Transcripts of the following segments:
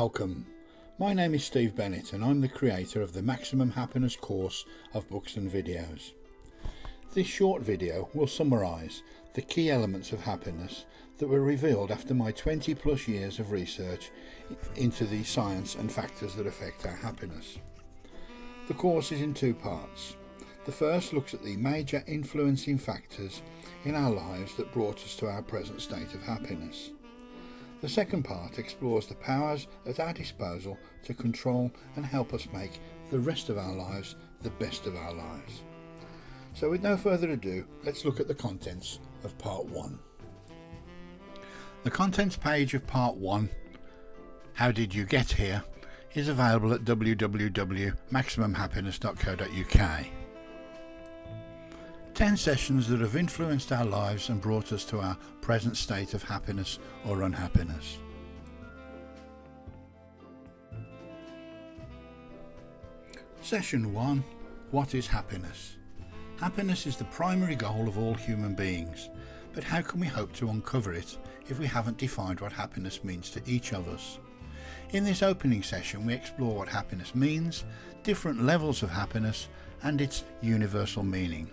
Welcome. My name is Steve Bennett and I'm the creator of the Maximum Happiness course of books and videos. This short video will summarise the key elements of happiness that were revealed after my 20 plus years of research into the science and factors that affect our happiness. The course is in two parts. The first looks at the major influencing factors in our lives that brought us to our present state of happiness. The second part explores the powers at our disposal to control and help us make the rest of our lives the best of our lives. So with no further ado, let's look at the contents of part 1. The contents page of part 1, How Did You Get Here?, is available at www.maximumhappiness.co.uk. 10 sessions that have influenced our lives and brought us to our present state of happiness or unhappiness. Session 1. What is happiness? Happiness is the primary goal of all human beings, but how can we hope to uncover it if we haven't defined what happiness means to each of us? In this opening session we explore what happiness means, different levels of happiness and its universal meaning.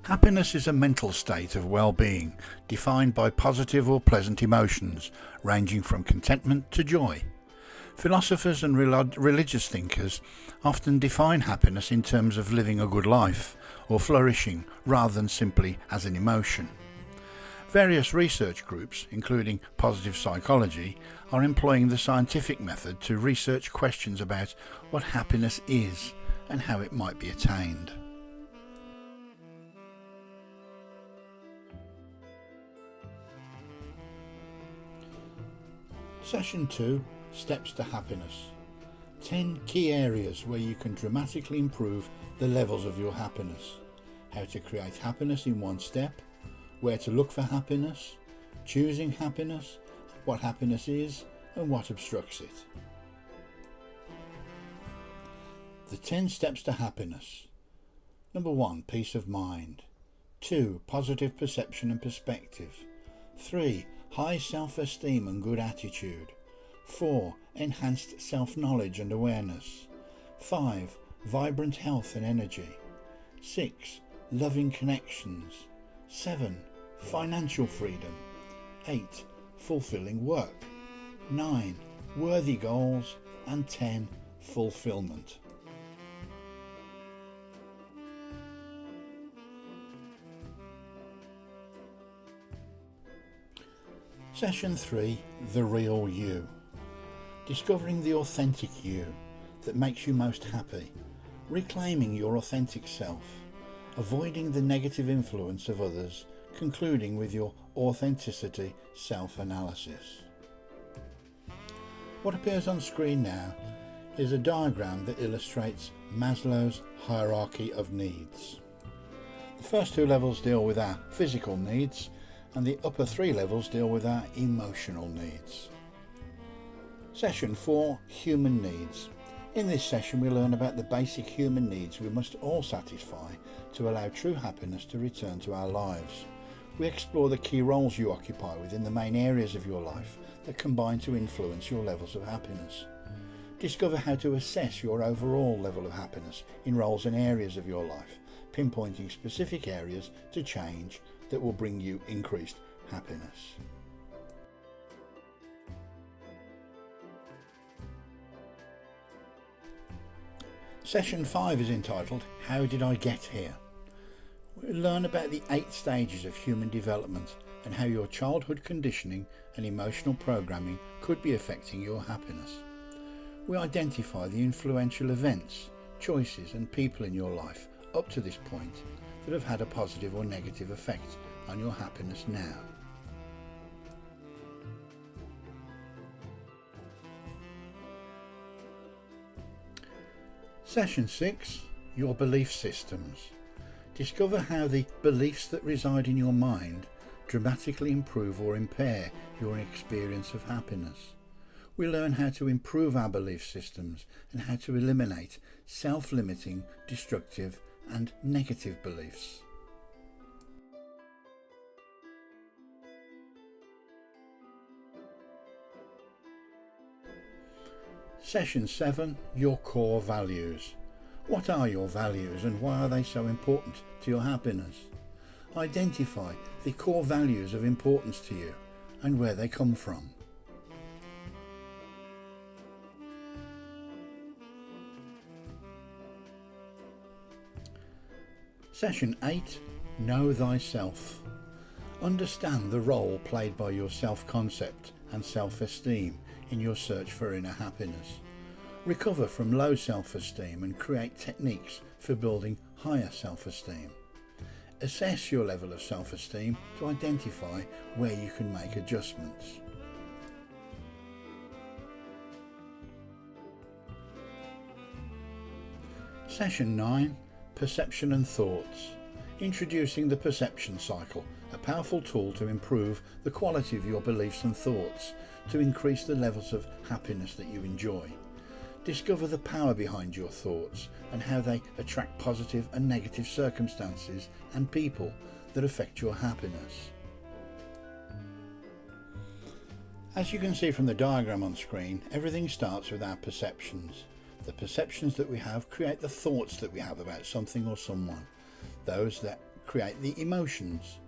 Happiness is a mental state of well-being defined by positive or pleasant emotions ranging from contentment to joy. Philosophers and religious thinkers often define happiness in terms of living a good life or flourishing rather than simply as an emotion. Various research groups, including positive psychology, are employing the scientific method to research questions about what happiness is and how it might be attained. Session 2. Steps to Happiness. 10 key areas where you can dramatically improve the levels of your happiness. How to create happiness in one step, where to look for happiness, choosing happiness, what happiness is and what obstructs it. The 10 steps to happiness. Number 1. Peace of mind. 2. Positive perception and perspective. 3. High self-esteem and good attitude. 4. Enhanced self-knowledge and awareness. 5. Vibrant health and energy. 6. Loving connections. 7. Financial freedom. 8. Fulfilling work. 9. Worthy goals. And 10. Fulfillment. Session 3. The Real You. Discovering the authentic you that makes you most happy, reclaiming your authentic self, avoiding the negative influence of others, concluding with your authenticity self-analysis. What appears on screen now is a diagram that illustrates Maslow's hierarchy of needs. The first 2 levels deal with our physical needs and the upper 3 levels deal with our emotional needs. Session 4. Human Needs. In this session we learn about the basic human needs we must all satisfy to allow true happiness to return to our lives. We explore the key roles you occupy within the main areas of your life that combine to influence your levels of happiness. Discover how to assess your overall level of happiness in roles and areas of your life, pinpointing specific areas to change that will bring you increased happiness. Session 5 is entitled, How Did I Get Here? We'll learn about the 8 stages of human development and how your childhood conditioning and emotional programming could be affecting your happiness. We identify the influential events, choices and people in your life up to this point that have had a positive or negative effect on your happiness now. Session 6. Your Belief Systems. Discover how the beliefs that reside in your mind dramatically improve or impair your experience of happiness. We learn how to improve our belief systems and how to eliminate self-limiting, destructive and negative beliefs. Session 7, your core values. What are your values and why are they so important to your happiness? Identify the core values of importance to you and where they come from. Session 8, know thyself. Understand the role played by your self-concept and self-esteem in your search for inner happiness. Recover from low self-esteem and create techniques for building higher self-esteem. Assess your level of self-esteem to identify where you can make adjustments. Session 9, perception and thoughts. Introducing the perception cycle, a powerful tool to improve the quality of your beliefs and thoughts to increase the levels of happiness that you enjoy. Discover the power behind your thoughts and how they attract positive and negative circumstances and people that affect your happiness. As you can see from the diagram on screen, everything starts with our perceptions. The perceptions that we have create the thoughts that we have about something or someone. Those that create the emotions.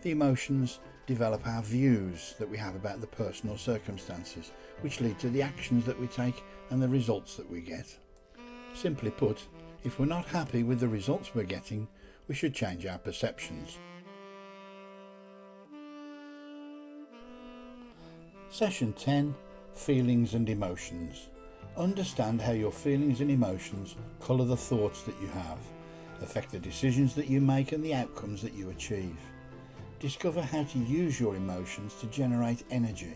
The emotions develop our views that we have about the person or circumstances, which lead to the actions that we take and the results that we get. Simply put, if we're not happy with the results we're getting, we should change our perceptions. Session 10, feelings and emotions. Understand how your feelings and emotions colour the thoughts that you have, affect the decisions that you make and the outcomes that you achieve. Discover how to use your emotions to generate energy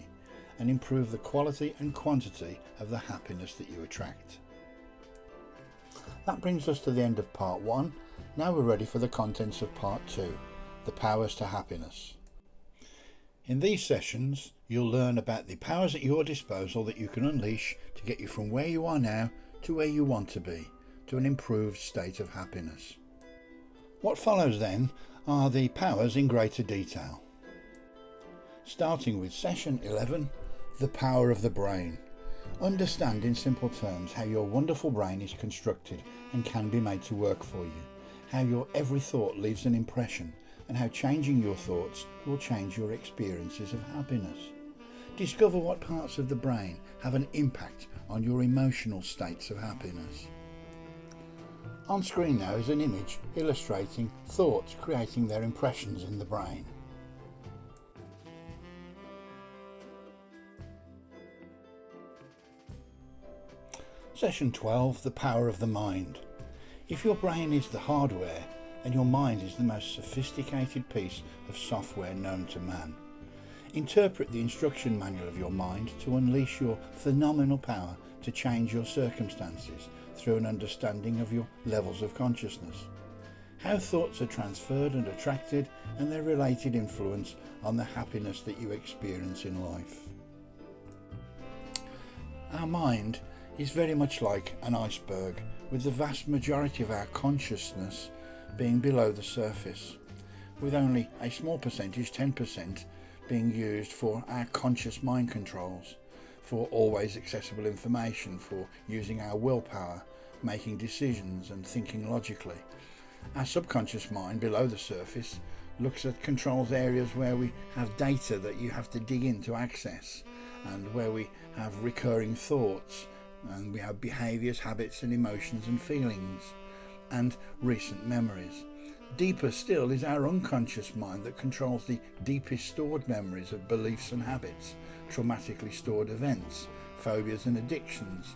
and improve the quality and quantity of the happiness that you attract. That brings us to the end of part 1. Now we're ready for the contents of part 2, the powers to happiness. In these sessions, you'll learn about the powers at your disposal that you can unleash to get you from where you are now to where you want to be, to an improved state of happiness. What follows then are the powers in greater detail. Starting with session 11, the power of the brain. Understand in simple terms how your wonderful brain is constructed and can be made to work for you, how your every thought leaves an impression, and how changing your thoughts will change your experiences of happiness. Discover what parts of the brain have an impact on your emotional states of happiness. On screen now is an image illustrating thoughts creating their impressions in the brain. Session 12, the power of the mind. If your brain is the hardware, then your mind is the most sophisticated piece of software known to man. Interpret the instruction manual of your mind to unleash your phenomenal power to change your circumstances through an understanding of your levels of consciousness, how thoughts are transferred and attracted, and their related influence on the happiness that you experience in life. Our mind is very much like an iceberg, with the vast majority of our consciousness being below the surface, with only a small percentage, 10%, being used for our conscious mind controls, for always accessible information, for using our willpower, making decisions and thinking logically. Our subconscious mind below the surface looks at controls areas where we have data that you have to dig in to access, and where we have recurring thoughts, and we have behaviours, habits and emotions and feelings, and recent memories. Deeper still is our unconscious mind that controls the deepest stored memories of beliefs and habits, traumatically stored events, phobias and addictions,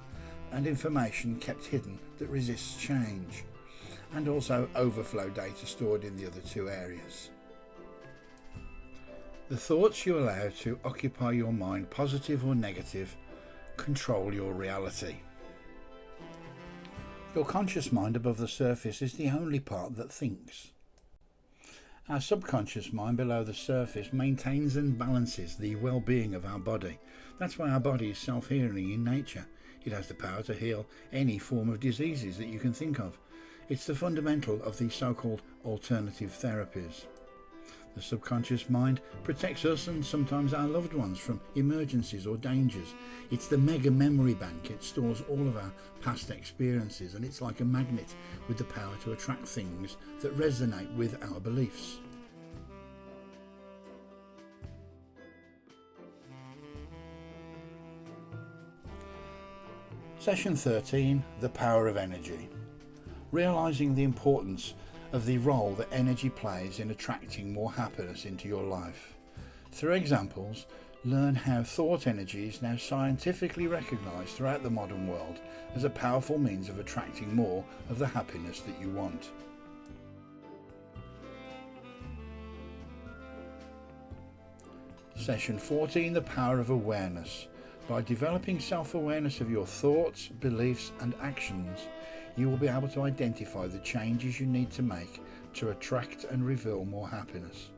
and information kept hidden that resists change, and also overflow data stored in the other two areas. The thoughts you allow to occupy your mind, positive or negative, control your reality. Your conscious mind above the surface is the only part that thinks. Our subconscious mind below the surface maintains and balances the well-being of our body. That's why our body is self-healing in nature. It has the power to heal any form of diseases that you can think of. It's the fundamental of the so-called alternative therapies. The subconscious mind protects us and sometimes our loved ones from emergencies or dangers. It's the mega memory bank. It stores all of our past experiences, and it's like a magnet with the power to attract things that resonate with our beliefs. Session 13, the power of energy. Realizing the importance of the role that energy plays in attracting more happiness into your life. Through examples, learn how thought energy is now scientifically recognized throughout the modern world as a powerful means of attracting more of the happiness that you want. Session 14, the power of awareness. By developing self-awareness of your thoughts, beliefs and actions, you will be able to identify the changes you need to make to attract and reveal more happiness.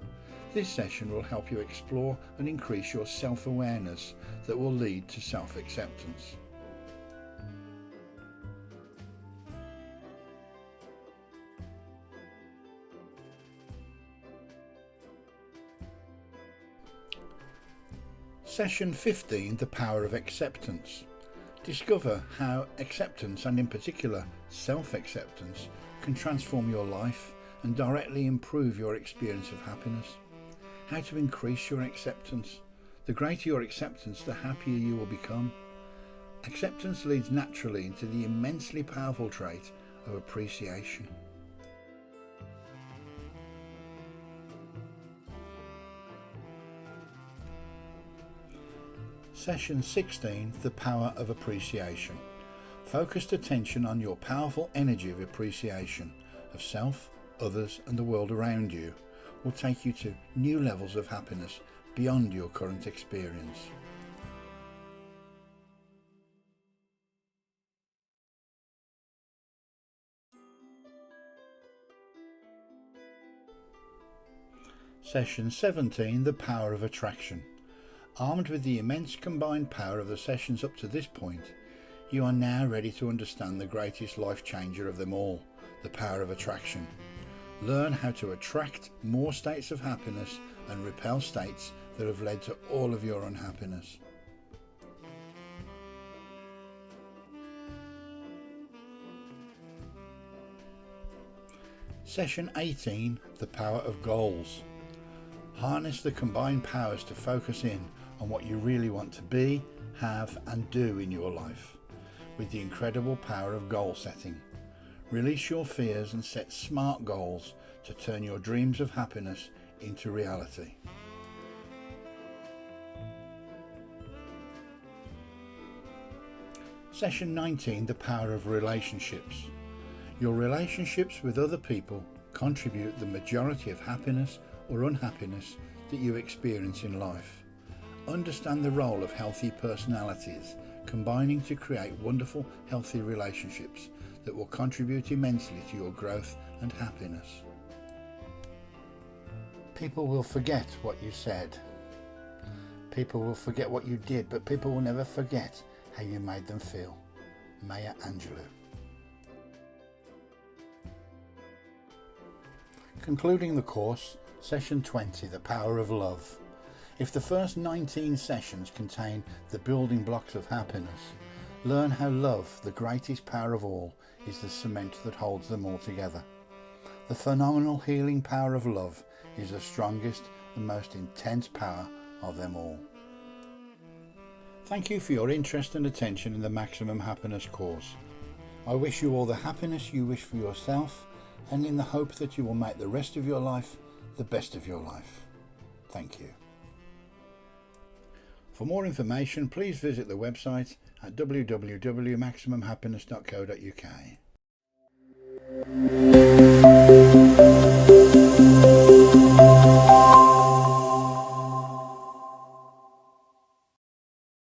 This session will help you explore and increase your self-awareness that will lead to self-acceptance. Session 15, the power of acceptance. Discover how acceptance, and in particular self-acceptance, can transform your life and directly improve your experience of happiness. How to increase your acceptance. The greater your acceptance, the happier you will become. Acceptance leads naturally into the immensely powerful trait of appreciation. Session 16, the power of appreciation. Focused attention on your powerful energy of appreciation of self, others and the world around you will take you to new levels of happiness beyond your current experience. Session 17, the power of attraction. Armed with the immense combined power of the sessions up to this point, you are now ready to understand the greatest life changer of them all, the power of attraction. Learn how to attract more states of happiness and repel states that have led to all of your unhappiness. Session 18, the power of goals. Harness the combined powers to focus in on what you really want to be, have and do in your life with the incredible power of goal setting. Release your fears and set smart goals to turn your dreams of happiness into reality. Session 19, the power of relationships. Your relationships with other people contribute the majority of happiness or unhappiness that you experience in life. Understand the role of healthy personalities combining to create wonderful, healthy relationships that will contribute immensely to your growth and happiness. People will forget what you said. People will forget what you did, but people will never forget how you made them feel. Maya Angelou. Concluding the course, Session 20, the power of love. If the first 19 sessions contain the building blocks of happiness, learn how love, the greatest power of all, is the cement that holds them all together. The phenomenal healing power of love is the strongest and most intense power of them all. Thank you for your interest and attention in the Maximum Happiness course. I wish you all the happiness you wish for yourself, and in the hope that you will make the rest of your life the best of your life. Thank you. For more information, please visit the website at www.maximumhappiness.co.uk.